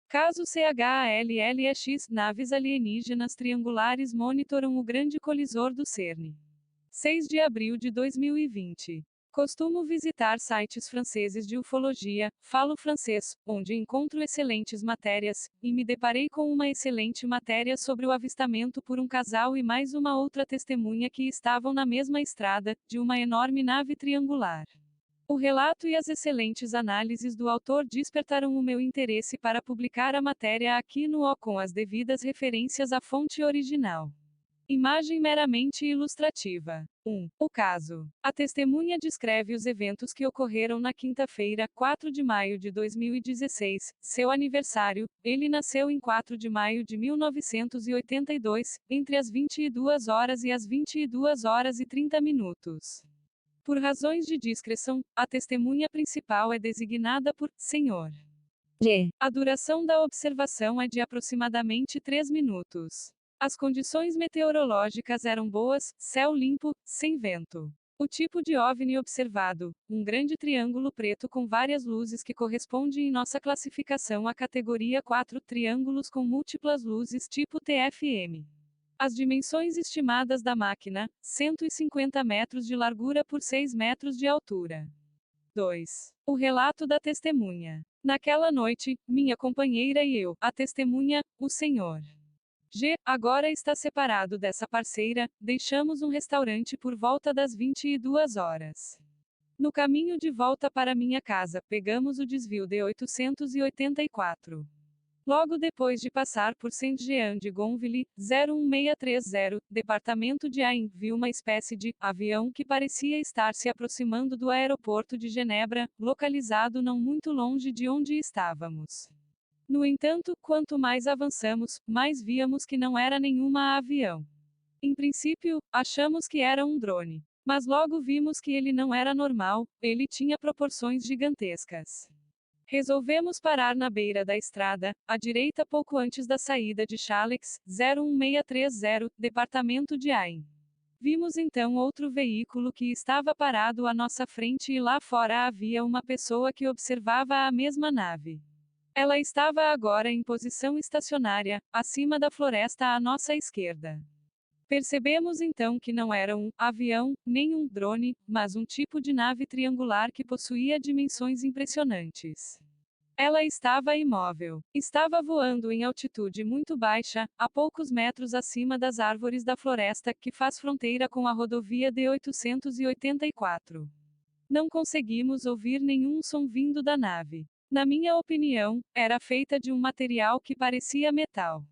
Caso CHALLEX, naves alienígenas triangulares monitoram o grande colisor do CERN. 6 de abril de 2020. Costumo visitar sites franceses de ufologia, falo francês, onde encontro excelentes matérias, e me deparei com uma excelente matéria sobre o avistamento por um casal e mais uma outra testemunha que estavam na mesma estrada, de uma enorme nave triangular. O relato e as excelentes análises do autor despertaram o meu interesse para publicar a matéria aqui no O com as devidas referências à fonte original. Imagem meramente ilustrativa. 1. O caso. A testemunha descreve os eventos que ocorreram na quinta-feira, 4 de maio de 2016, seu aniversário. Ele nasceu em 4 de maio de 1982, entre as 22 horas e as 22 horas e 30 minutos. Por razões de discrição, a testemunha principal é designada por Sr. G. A duração da observação é de aproximadamente 3 minutos. As condições meteorológicas eram boas, céu limpo, sem vento. O tipo de OVNI observado, um grande triângulo preto com várias luzes que corresponde em nossa classificação à categoria 4, triângulos com múltiplas luzes tipo TFM. As dimensões estimadas da máquina, 150 metros de largura por 6 metros de altura. 2. O relato da testemunha. Naquela noite, minha companheira e eu, a testemunha, o Sr. G, agora está separado dessa parceira, deixamos um restaurante por volta das 22 horas. No caminho de volta para minha casa, pegamos o desvio de 884. Logo depois de passar por Saint-Jean-de-Gonville, 01630, departamento de Ain, vi uma espécie de avião que parecia estar se aproximando do aeroporto de Genebra, localizado não muito longe de onde estávamos. No entanto, quanto mais avançamos, mais víamos que não era nenhuma avião. Em princípio, achamos que era um drone. Mas logo vimos que ele não era normal, ele tinha proporções gigantescas. Resolvemos parar na beira da estrada, à direita pouco antes da saída de Challex, 01630, departamento de Ain. Vimos então outro veículo que estava parado à nossa frente e lá fora havia uma pessoa que observava a mesma nave. Ela estava agora em posição estacionária, acima da floresta à nossa esquerda. Percebemos então que não era um avião, nem um drone, mas um tipo de nave triangular que possuía dimensões impressionantes. Ela estava imóvel. Estava voando em altitude muito baixa, a poucos metros acima das árvores da floresta que faz fronteira com a rodovia D884. Não conseguimos ouvir nenhum som vindo da nave. Na minha opinião, era feita de um material que parecia metal.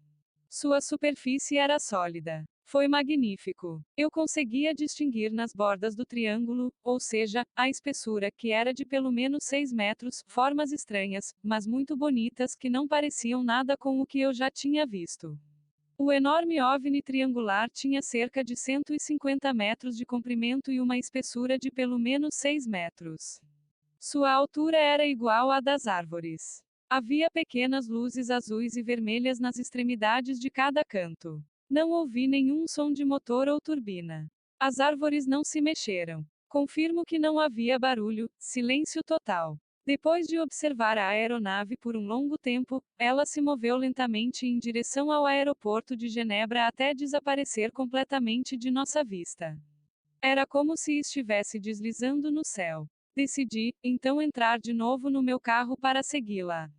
Sua superfície era sólida. Foi magnífico. Eu conseguia distinguir nas bordas do triângulo, ou seja, a espessura que era de pelo menos 6 metros, formas estranhas, mas muito bonitas que não pareciam nada com o que eu já tinha visto. O enorme OVNI triangular tinha cerca de 150 metros de comprimento e uma espessura de pelo menos 6 metros. Sua altura era igual à das árvores. Havia pequenas luzes azuis e vermelhas nas extremidades de cada canto. Não ouvi nenhum som de motor ou turbina. As árvores não se mexeram. Confirmo que não havia barulho, silêncio total. Depois de observar a aeronave por um longo tempo, ela se moveu lentamente em direção ao aeroporto de Genebra até desaparecer completamente de nossa vista. Era como se estivesse deslizando no céu. Decidi, então, entrar de novo no meu carro para segui-la.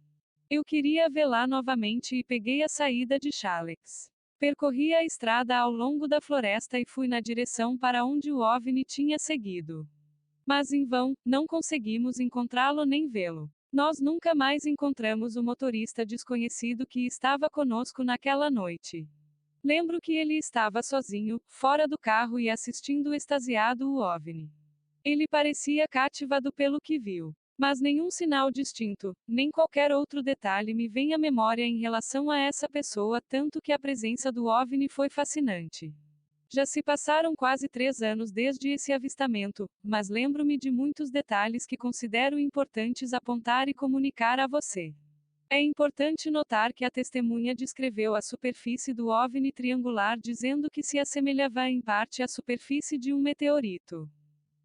Eu queria vê-la novamente e peguei a saída de Challex. Percorri a estrada ao longo da floresta e fui na direção para onde o OVNI tinha seguido. Mas em vão, não conseguimos encontrá-lo nem vê-lo. Nós nunca mais encontramos o motorista desconhecido que estava conosco naquela noite. Lembro que ele estava sozinho, fora do carro e assistindo extasiado o OVNI. Ele parecia cativado pelo que viu. Mas nenhum sinal distinto, nem qualquer outro detalhe me vem à memória em relação a essa pessoa, tanto que a presença do OVNI foi fascinante. Já se passaram quase 3 anos desde esse avistamento, mas lembro-me de muitos detalhes que considero importantes apontar e comunicar a você. É importante notar que a testemunha descreveu a superfície do OVNI triangular dizendo que se assemelhava em parte à superfície de um meteorito.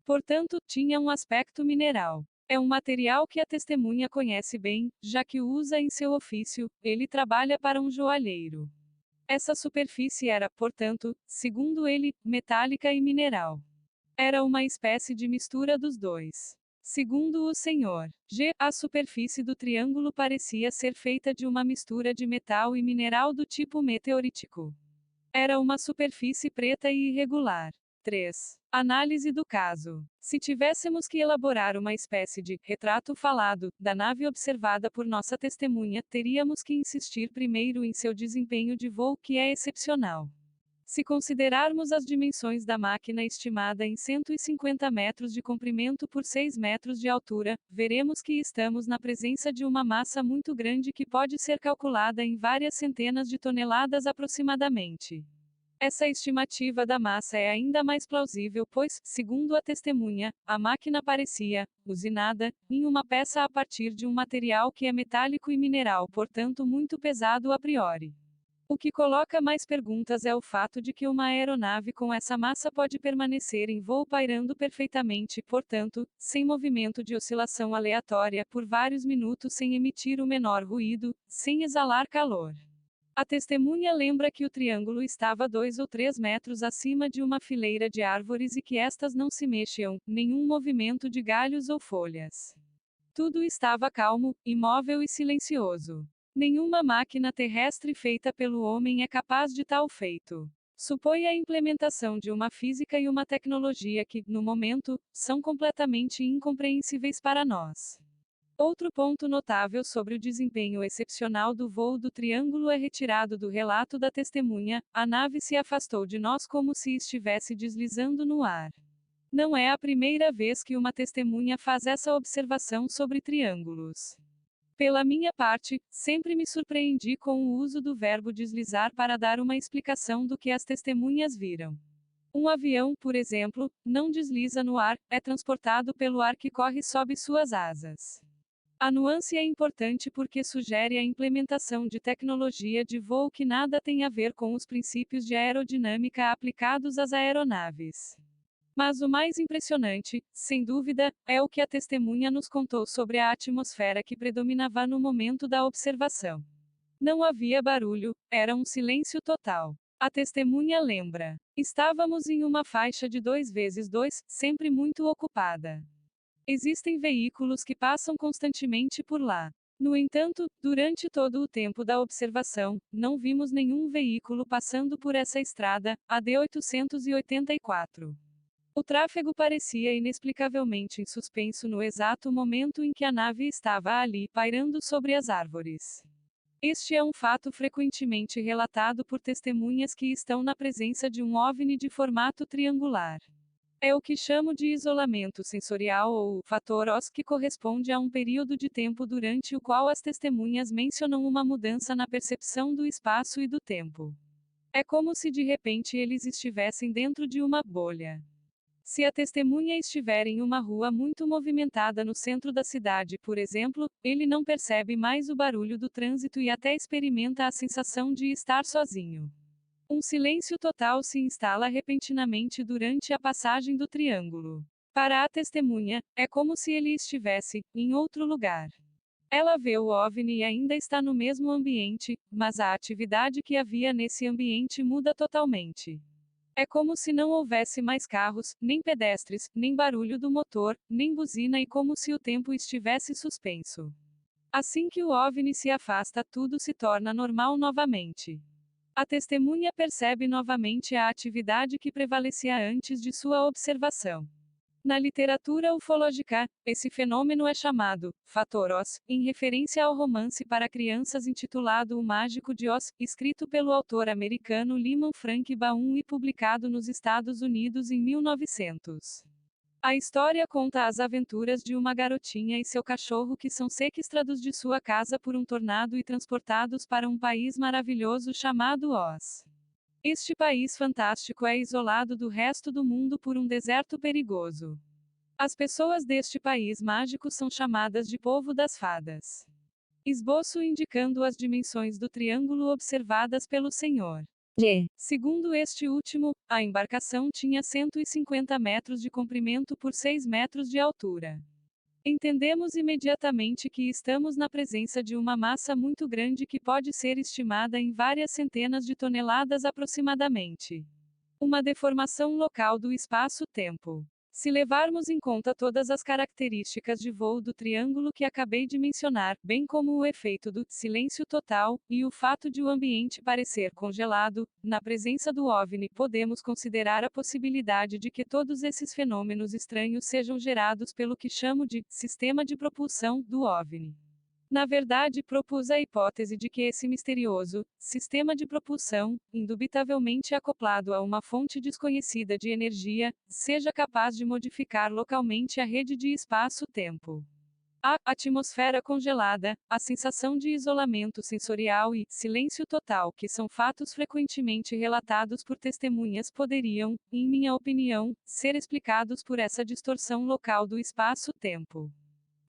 Portanto, tinha um aspecto mineral. É um material que a testemunha conhece bem, já que o usa em seu ofício, ele trabalha para um joalheiro. Essa superfície era, portanto, segundo ele, metálica e mineral. Era uma espécie de mistura dos dois. Segundo o Sr. G, a superfície do triângulo parecia ser feita de uma mistura de metal e mineral do tipo meteorítico. Era uma superfície preta e irregular. 3. Análise do caso. Se tivéssemos que elaborar uma espécie de retrato falado da nave observada por nossa testemunha, teríamos que insistir primeiro em seu desempenho de voo, que é excepcional. Se considerarmos as dimensões da máquina estimada em 150 metros de comprimento por 6 metros de altura, veremos que estamos na presença de uma massa muito grande que pode ser calculada em várias centenas de toneladas aproximadamente. Essa estimativa da massa é ainda mais plausível, pois, segundo a testemunha, a máquina parecia usinada em uma peça a partir de um material que é metálico e mineral, portanto muito pesado a priori. O que coloca mais perguntas é o fato de que uma aeronave com essa massa pode permanecer em voo pairando perfeitamente, portanto, sem movimento de oscilação aleatória, por vários minutos sem emitir o menor ruído, sem exalar calor. A testemunha lembra que o triângulo estava 2 ou 3 metros acima de uma fileira de árvores e que estas não se mexiam, nenhum movimento de galhos ou folhas. Tudo estava calmo, imóvel e silencioso. Nenhuma máquina terrestre feita pelo homem é capaz de tal feito. Supõe a implementação de uma física e uma tecnologia que, no momento, são completamente incompreensíveis para nós. Outro ponto notável sobre o desempenho excepcional do voo do triângulo é retirado do relato da testemunha: a nave se afastou de nós como se estivesse deslizando no ar. Não é a primeira vez que uma testemunha faz essa observação sobre triângulos. Pela minha parte, sempre me surpreendi com o uso do verbo deslizar para dar uma explicação do que as testemunhas viram. Um avião, por exemplo, não desliza no ar, é transportado pelo ar que corre sob suas asas. A nuance é importante porque sugere a implementação de tecnologia de voo que nada tem a ver com os princípios de aerodinâmica aplicados às aeronaves. Mas o mais impressionante, sem dúvida, é o que a testemunha nos contou sobre a atmosfera que predominava no momento da observação. Não havia barulho, era um silêncio total. A testemunha lembra: estávamos em uma faixa de 2x2, sempre muito ocupada. Existem veículos que passam constantemente por lá. No entanto, durante todo o tempo da observação, não vimos nenhum veículo passando por essa estrada, a D884. O tráfego parecia inexplicavelmente em suspenso no exato momento em que a nave estava ali, pairando sobre as árvores. Este é um fato frequentemente relatado por testemunhas que estão na presença de um OVNI de formato triangular. É o que chamo de isolamento sensorial ou fator OS, que corresponde a um período de tempo durante o qual as testemunhas mencionam uma mudança na percepção do espaço e do tempo. É como se de repente eles estivessem dentro de uma bolha. Se a testemunha estiver em uma rua muito movimentada no centro da cidade, por exemplo, ele não percebe mais o barulho do trânsito e até experimenta a sensação de estar sozinho. Um silêncio total se instala repentinamente durante a passagem do triângulo. Para a testemunha, é como se ele estivesse em outro lugar. Ela vê o OVNI e ainda está no mesmo ambiente, mas a atividade que havia nesse ambiente muda totalmente. É como se não houvesse mais carros, nem pedestres, nem barulho do motor, nem buzina, e como se o tempo estivesse suspenso. Assim que o OVNI se afasta, tudo se torna normal novamente. A testemunha percebe novamente a atividade que prevalecia antes de sua observação. Na literatura ufológica, esse fenômeno é chamado fator Oz, em referência ao romance para crianças intitulado O Mágico de Oz, escrito pelo autor americano Lyman Frank Baum e publicado nos Estados Unidos em 1900. A história conta as aventuras de uma garotinha e seu cachorro que são sequestrados de sua casa por um tornado e transportados para um país maravilhoso chamado Oz. Este país fantástico é isolado do resto do mundo por um deserto perigoso. As pessoas deste país mágico são chamadas de povo das fadas. Esboço indicando as dimensões do triângulo observadas pelo Sr. G. Segundo este último, a embarcação tinha 150 metros de comprimento por 6 metros de altura. Entendemos imediatamente que estamos na presença de uma massa muito grande que pode ser estimada em várias centenas de toneladas aproximadamente. Uma deformação local do espaço-tempo. Se levarmos em conta todas as características de voo do triângulo que acabei de mencionar, bem como o efeito do silêncio total e o fato de o ambiente parecer congelado, na presença do OVNI, podemos considerar a possibilidade de que todos esses fenômenos estranhos sejam gerados pelo que chamo de sistema de propulsão do OVNI. Na verdade, propus a hipótese de que esse misterioso sistema de propulsão, indubitavelmente acoplado a uma fonte desconhecida de energia, seja capaz de modificar localmente a rede de espaço-tempo. A atmosfera congelada, a sensação de isolamento sensorial e silêncio total, que são fatos frequentemente relatados por testemunhas, poderiam, em minha opinião, ser explicados por essa distorção local do espaço-tempo.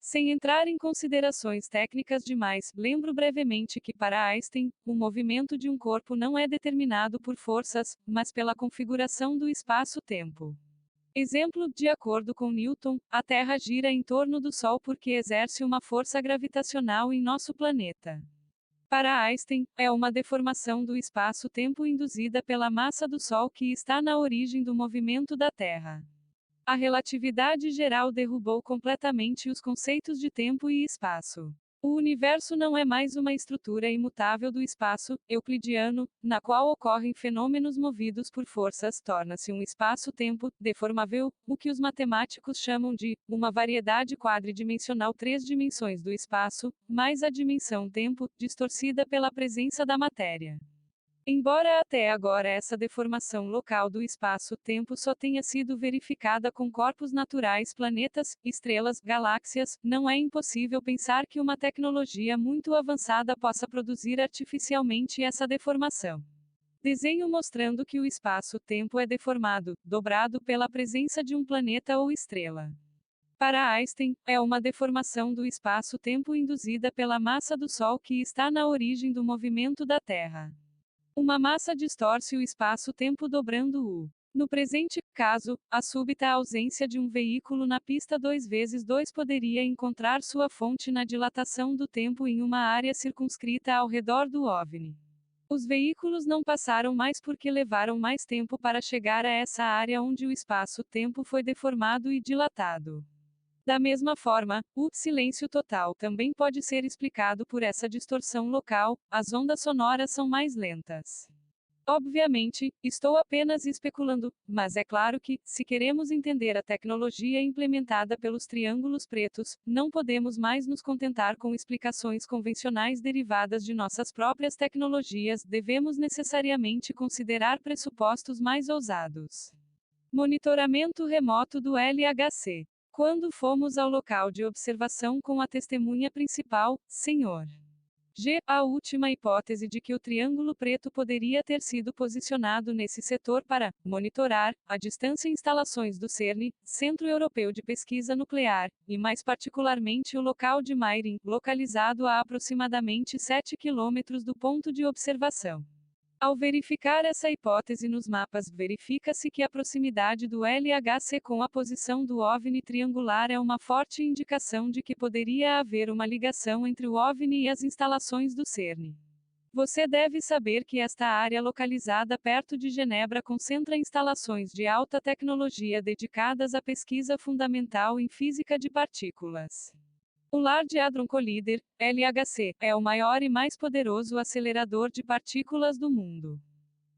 Sem entrar em considerações técnicas demais, lembro brevemente que para Einstein, o movimento de um corpo não é determinado por forças, mas pela configuração do espaço-tempo. Exemplo: de acordo com Newton, a Terra gira em torno do Sol porque exerce uma força gravitacional em nosso planeta. Para Einstein, é uma deformação do espaço-tempo induzida pela massa do Sol que está na origem do movimento da Terra. A relatividade geral derrubou completamente os conceitos de tempo e espaço. O universo não é mais uma estrutura imutável do espaço euclidiano, na qual ocorrem fenômenos movidos por forças, torna-se um espaço-tempo deformável, o que os matemáticos chamam de uma variedade quadridimensional, três dimensões do espaço, mais a dimensão tempo, distorcida pela presença da matéria. Embora até agora essa deformação local do espaço-tempo só tenha sido verificada com corpos naturais, planetas, estrelas, galáxias, não é impossível pensar que uma tecnologia muito avançada possa produzir artificialmente essa deformação. Desenho mostrando que o espaço-tempo é deformado, dobrado pela presença de um planeta ou estrela. Para Einstein, é uma deformação do espaço-tempo induzida pela massa do Sol que está na origem do movimento da Terra. Uma massa distorce o espaço-tempo dobrando-o. No presente caso, a súbita ausência de um veículo na pista 2x2 poderia encontrar sua fonte na dilatação do tempo em uma área circunscrita ao redor do OVNI. Os veículos não passaram mais porque levaram mais tempo para chegar a essa área onde o espaço-tempo foi deformado e dilatado. Da mesma forma, o silêncio total também pode ser explicado por essa distorção local, as ondas sonoras são mais lentas. Obviamente, estou apenas especulando, mas é claro que, se queremos entender a tecnologia implementada pelos triângulos pretos, não podemos mais nos contentar com explicações convencionais derivadas de nossas próprias tecnologias, devemos necessariamente considerar pressupostos mais ousados. Monitoramento remoto do LHC. Quando fomos ao local de observação com a testemunha principal, Sr. G, a última hipótese de que o triângulo preto poderia ter sido posicionado nesse setor para monitorar a distância instalações do CERN, Centro Europeu de Pesquisa Nuclear, e mais particularmente o local de Mairin, localizado a aproximadamente 7 quilômetros do ponto de observação. Ao verificar essa hipótese nos mapas, verifica-se que a proximidade do LHC com a posição do OVNI triangular é uma forte indicação de que poderia haver uma ligação entre o OVNI e as instalações do CERN. Você deve saber que esta área localizada perto de Genebra concentra instalações de alta tecnologia dedicadas à pesquisa fundamental em física de partículas. O Large Hadron Collider, LHC, é o maior e mais poderoso acelerador de partículas do mundo.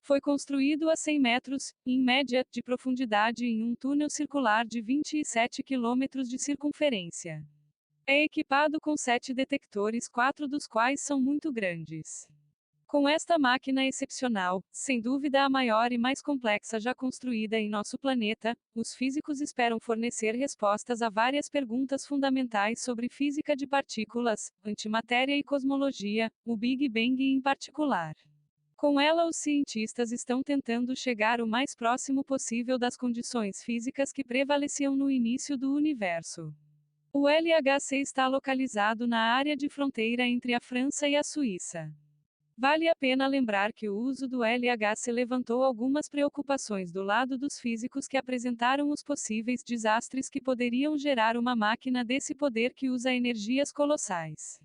Foi construído a 100 metros, em média, de profundidade em um túnel circular de 27 quilômetros de circunferência. É equipado com 7 detectores, 4 dos quais são muito grandes. Com esta máquina excepcional, sem dúvida a maior e mais complexa já construída em nosso planeta, os físicos esperam fornecer respostas a várias perguntas fundamentais sobre física de partículas, antimatéria e cosmologia, o Big Bang em particular. Com ela, os cientistas estão tentando chegar o mais próximo possível das condições físicas que prevaleciam no início do universo. O LHC está localizado na área de fronteira entre a França e a Suíça. Vale a pena lembrar que o uso do LHC levantou algumas preocupações do lado dos físicos que apresentaram os possíveis desastres que poderiam gerar uma máquina desse poder que usa energias colossais.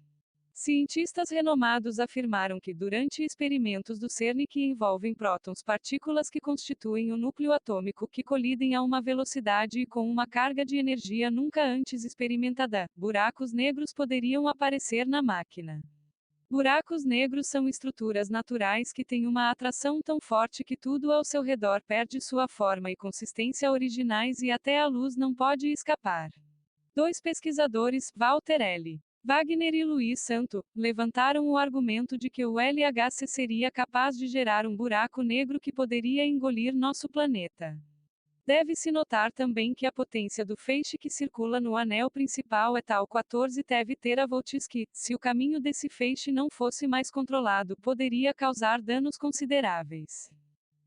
Cientistas renomados afirmaram que, durante experimentos do CERN que envolvem prótons, partículas que constituem o núcleo atômico que colidem a uma velocidade e com uma carga de energia nunca antes experimentada, buracos negros poderiam aparecer na máquina. Buracos negros são estruturas naturais que têm uma atração tão forte que tudo ao seu redor perde sua forma e consistência originais e até a luz não pode escapar. Dois pesquisadores, Walter L. Wagner e Luiz Santo, levantaram o argumento de que o LHC seria capaz de gerar um buraco negro que poderia engolir nosso planeta. Deve-se notar também que a potência do feixe que circula no anel principal é tal 14 TeV que, se o caminho desse feixe não fosse mais controlado, poderia causar danos consideráveis.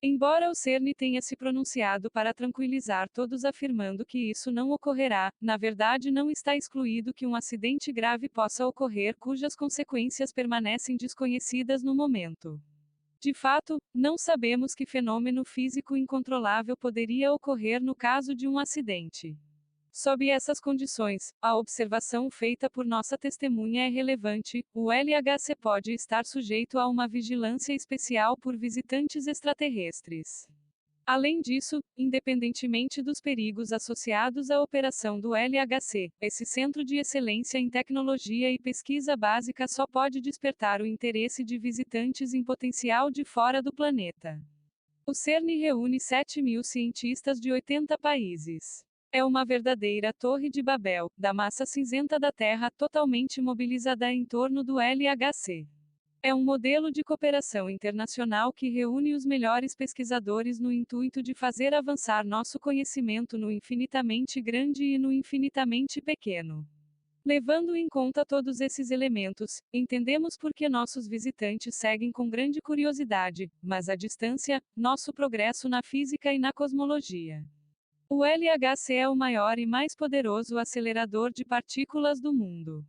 Embora o CERN tenha se pronunciado para tranquilizar todos afirmando que isso não ocorrerá, na verdade não está excluído que um acidente grave possa ocorrer cujas consequências permanecem desconhecidas no momento. De fato, não sabemos que fenômeno físico incontrolável poderia ocorrer no caso de um acidente. Sob essas condições, a observação feita por nossa testemunha é relevante. O LHC pode estar sujeito a uma vigilância especial por visitantes extraterrestres. Além disso, independentemente dos perigos associados à operação do LHC, esse centro de excelência em tecnologia e pesquisa básica só pode despertar o interesse de visitantes em potencial de fora do planeta. O CERN reúne 7.000 cientistas de 80 países. É uma verdadeira torre de Babel, da massa cinzenta da Terra, totalmente mobilizada em torno do LHC. É um modelo de cooperação internacional que reúne os melhores pesquisadores no intuito de fazer avançar nosso conhecimento no infinitamente grande e no infinitamente pequeno. Levando em conta todos esses elementos, entendemos por que nossos visitantes seguem com grande curiosidade, mas à distância, nosso progresso na física e na cosmologia. O LHC é o maior e mais poderoso acelerador de partículas do mundo.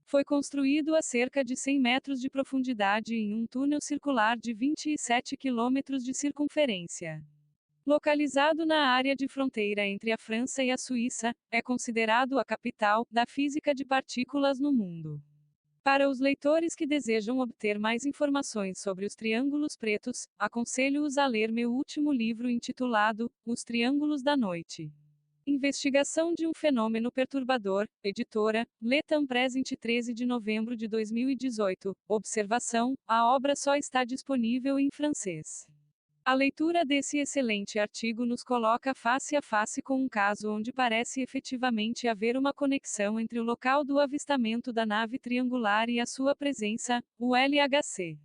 Foi construído a cerca de 100 metros de profundidade em um túnel circular de 27 quilômetros de circunferência. Localizado na área de fronteira entre a França e a Suíça, é considerado a capital da física de partículas no mundo. Para os leitores que desejam obter mais informações sobre os triângulos pretos, aconselho-os a ler meu último livro intitulado Os Triângulos da Noite. Investigação de um fenômeno perturbador, editora, Letam Present 13 de novembro de 2018. Observação: a obra só está disponível em francês. A leitura desse excelente artigo nos coloca face a face com um caso onde parece efetivamente haver uma conexão entre o local do avistamento da nave triangular e a sua presença, o LHC.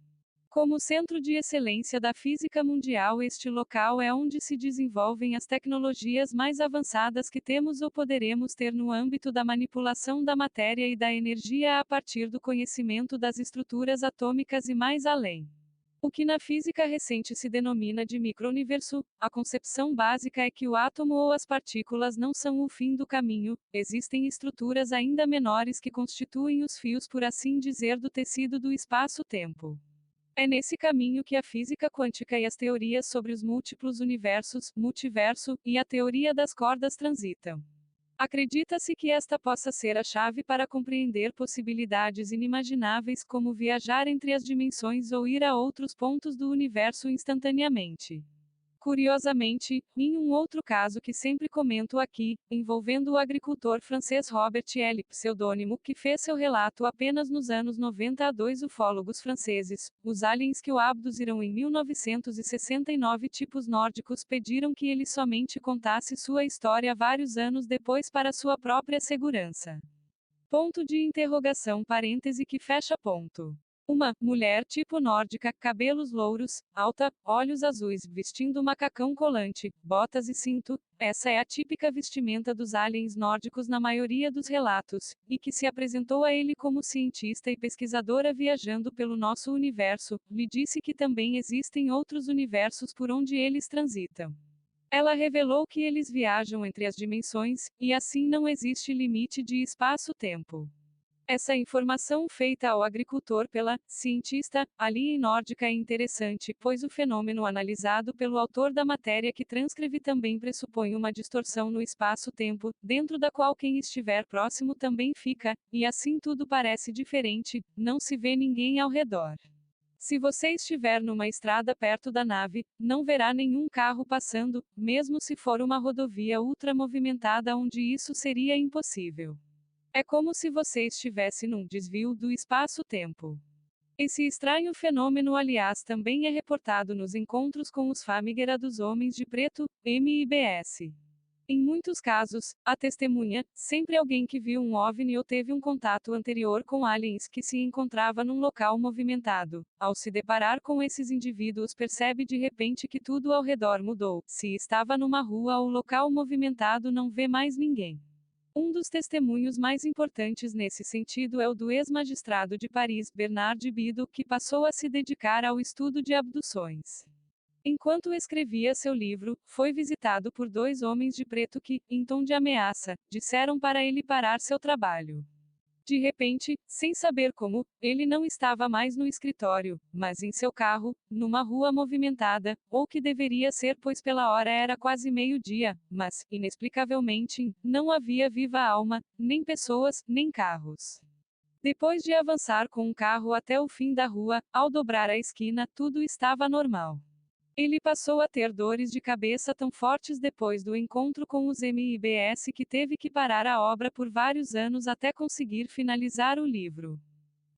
Como centro de excelência da física mundial, este local é onde se desenvolvem as tecnologias mais avançadas que temos ou poderemos ter no âmbito da manipulação da matéria e da energia a partir do conhecimento das estruturas atômicas e mais além. O que na física recente se denomina de microuniverso, a concepção básica é que o átomo ou as partículas não são o fim do caminho, existem estruturas ainda menores que constituem os fios, por assim dizer, do tecido do espaço-tempo. É nesse caminho que a física quântica e as teorias sobre os múltiplos universos, multiverso, e a teoria das cordas transitam. Acredita-se que esta possa ser a chave para compreender possibilidades inimagináveis como viajar entre as dimensões ou ir a outros pontos do universo instantaneamente. Curiosamente, em um outro caso que sempre comento aqui, envolvendo o agricultor francês Robert L. pseudônimo, que fez seu relato apenas nos anos 90 a dois ufólogos franceses, os aliens que o abduziram em 1969 tipos nórdicos pediram que ele somente contasse sua história vários anos depois para sua própria segurança. Ponto de interrogação parêntese que fecha ponto. Uma mulher tipo nórdica, cabelos louros, alta, olhos azuis, vestindo macacão colante, botas e cinto. Essa é a típica vestimenta dos aliens nórdicos na maioria dos relatos, e que se apresentou a ele como cientista e pesquisadora viajando pelo nosso universo. Lhe disse que também existem outros universos por onde eles transitam. Ela revelou que eles viajam entre as dimensões, e assim não existe limite de espaço-tempo. Essa informação feita ao agricultor pela cientista ali em Nórdica é interessante, pois o fenômeno analisado pelo autor da matéria que transcrevi também pressupõe uma distorção no espaço-tempo, dentro da qual quem estiver próximo também fica, e assim tudo parece diferente, não se vê ninguém ao redor. Se você estiver numa estrada perto da nave, não verá nenhum carro passando, mesmo se for uma rodovia ultramovimentada onde isso seria impossível. É como se você estivesse num desvio do espaço-tempo. Esse estranho fenômeno, aliás, também é reportado nos encontros com os famigerados homens de preto, MIBS. Em muitos casos, a testemunha, sempre alguém que viu um OVNI ou teve um contato anterior com aliens que se encontrava num local movimentado. Ao se deparar com esses indivíduos, percebe de repente que tudo ao redor mudou. Se estava numa rua ou local movimentado, não vê mais ninguém. Um dos testemunhos mais importantes nesse sentido é o do ex-magistrado de Paris, Bernard Bido, que passou a se dedicar ao estudo de abduções. Enquanto escrevia seu livro, foi visitado por dois homens de preto que, em tom de ameaça, disseram para ele parar seu trabalho. De repente, sem saber como, ele não estava mais no escritório, mas em seu carro, numa rua movimentada, ou que deveria ser pois pela hora era quase meio-dia, mas, inexplicavelmente, não havia viva alma, nem pessoas, nem carros. Depois de avançar com um carro até o fim da rua, ao dobrar a esquina, tudo estava normal. Ele passou a ter dores de cabeça tão fortes depois do encontro com os MIBS que teve que parar a obra por vários anos até conseguir finalizar o livro.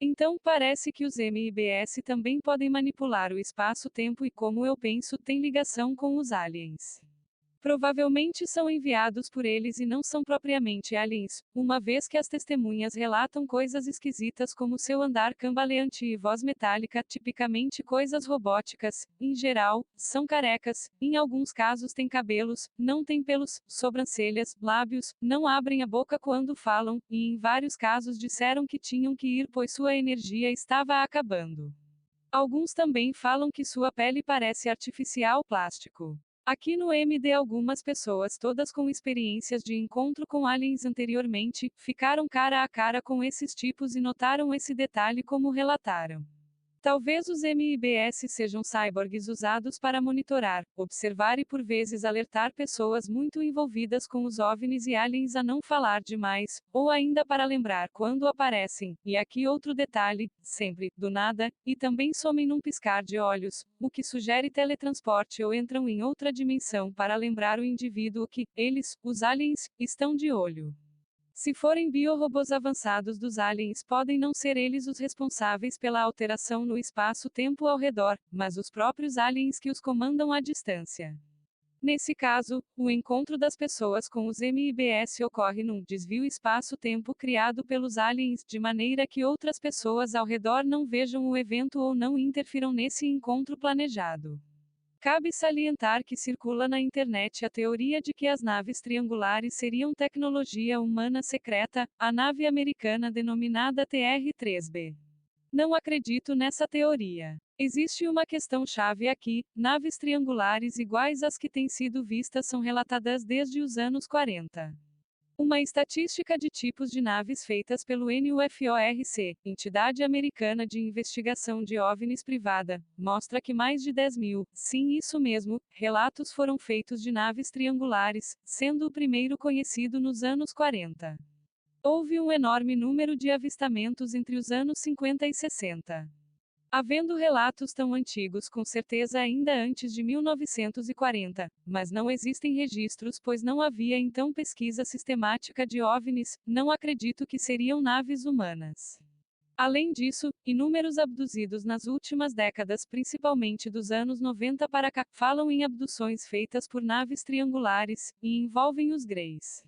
Então, parece que os MIBS também podem manipular o espaço-tempo e, como eu penso, têm ligação com os aliens. Provavelmente são enviados por eles e não são propriamente aliens, uma vez que as testemunhas relatam coisas esquisitas como seu andar cambaleante e voz metálica, tipicamente coisas robóticas, em geral, são carecas, em alguns casos têm cabelos, não têm pelos, sobrancelhas, lábios, não abrem a boca quando falam, e em vários casos disseram que tinham que ir pois sua energia estava acabando. Alguns também falam que sua pele parece artificial plástico. Aqui no MD algumas pessoas todas com experiências de encontro com aliens anteriormente, ficaram cara a cara com esses tipos e notaram esse detalhe como relataram. Talvez os MIBS sejam cyborgs usados para monitorar, observar e por vezes alertar pessoas muito envolvidas com os OVNIs e aliens a não falar demais, ou ainda para lembrar quando aparecem, e aqui outro detalhe, sempre, do nada, e também somem num piscar de olhos, o que sugere teletransporte ou entram em outra dimensão para lembrar o indivíduo que, eles, os aliens, estão de olho. Se forem biorobôs avançados dos aliens, podem não ser eles os responsáveis pela alteração no espaço-tempo ao redor, mas os próprios aliens que os comandam à distância. Nesse caso, o encontro das pessoas com os MIBS ocorre num desvio espaço-tempo criado pelos aliens, de maneira que outras pessoas ao redor não vejam o evento ou não interfiram nesse encontro planejado. Cabe salientar que circula na internet a teoria de que as naves triangulares seriam tecnologia humana secreta, a nave americana denominada TR-3B. Não acredito nessa teoria. Existe uma questão-chave aqui: naves triangulares iguais às que têm sido vistas são relatadas desde os anos 40. Uma estatística de tipos de naves feitas pelo NUFORC, entidade americana de investigação de OVNIs privada, mostra que mais de 10.000, sim isso mesmo, relatos foram feitos de naves triangulares, sendo o primeiro conhecido nos anos 40. Houve um enorme número de avistamentos entre os anos 50 e 60. Havendo relatos tão antigos com certeza ainda antes de 1940, mas não existem registros pois não havia então pesquisa sistemática de OVNIs, não acredito que seriam naves humanas. Além disso, inúmeros abduzidos nas últimas décadas, principalmente dos anos 90 para cá, falam em abduções feitas por naves triangulares, e envolvem os Greys.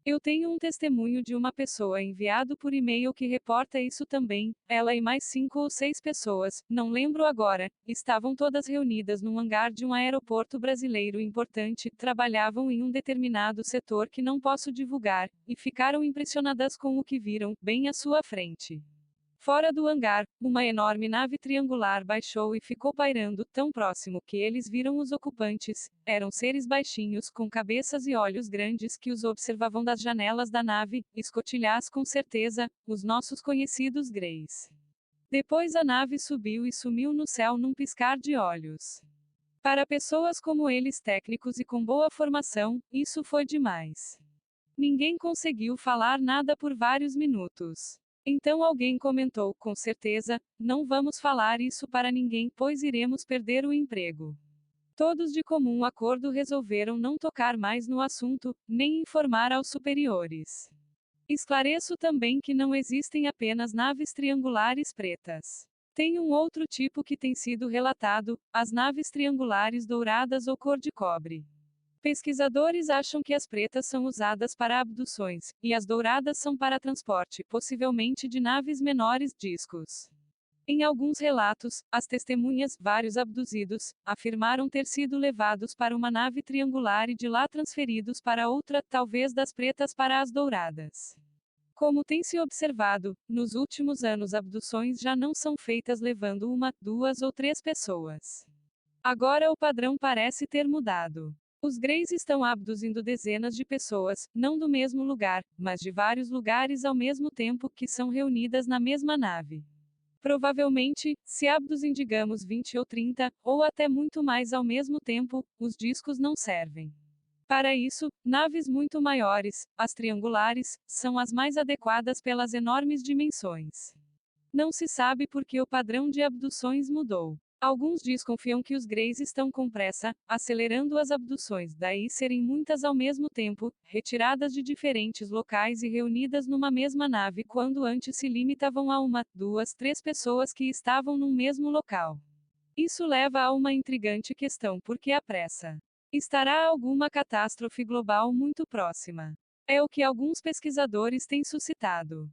Eu tenho um testemunho de uma pessoa enviado por e-mail que reporta isso também. Ela e mais 5 ou 6 pessoas, não lembro agora, estavam todas reunidas num hangar de um aeroporto brasileiro importante, trabalhavam em um determinado setor que não posso divulgar, e ficaram impressionadas com o que viram, bem à sua frente. Fora do hangar, uma enorme nave triangular baixou e ficou pairando tão próximo que eles viram os ocupantes. Eram seres baixinhos com cabeças e olhos grandes que os observavam das janelas da nave, escotilhás com certeza, os nossos conhecidos Greys. Depois a nave subiu e sumiu no céu num piscar de olhos. Para pessoas como eles, técnicos e com boa formação, isso foi demais. Ninguém conseguiu falar nada por vários minutos. Então alguém comentou, com certeza, não vamos falar isso para ninguém, pois iremos perder o emprego. Todos de comum acordo resolveram não tocar mais no assunto, nem informar aos superiores. Esclareço também que não existem apenas naves triangulares pretas. Tem um outro tipo que tem sido relatado, as naves triangulares douradas ou cor de cobre. Pesquisadores acham que as pretas são usadas para abduções, e as douradas são para transporte, possivelmente de naves menores, discos. Em alguns relatos, as testemunhas, vários abduzidos, afirmaram ter sido levados para uma nave triangular e de lá transferidos para outra, talvez das pretas para as douradas. Como tem se observado, nos últimos anos abduções já não são feitas levando uma, duas ou três pessoas. Agora o padrão parece ter mudado. Os Greys estão abduzindo dezenas de pessoas, não do mesmo lugar, mas de vários lugares ao mesmo tempo, que são reunidas na mesma nave. Provavelmente, se abduzem digamos 20 ou 30, ou até muito mais ao mesmo tempo, os discos não servem. Para isso, naves muito maiores, as triangulares, são as mais adequadas pelas enormes dimensões. Não se sabe por que o padrão de abduções mudou. Alguns desconfiam que os Greys estão com pressa, acelerando as abduções, daí serem muitas ao mesmo tempo, retiradas de diferentes locais e reunidas numa mesma nave quando antes se limitavam a uma, duas, três pessoas que estavam num mesmo local. Isso leva a uma intrigante questão: por que a pressa? Estará alguma catástrofe global muito próxima? É o que alguns pesquisadores têm suscitado.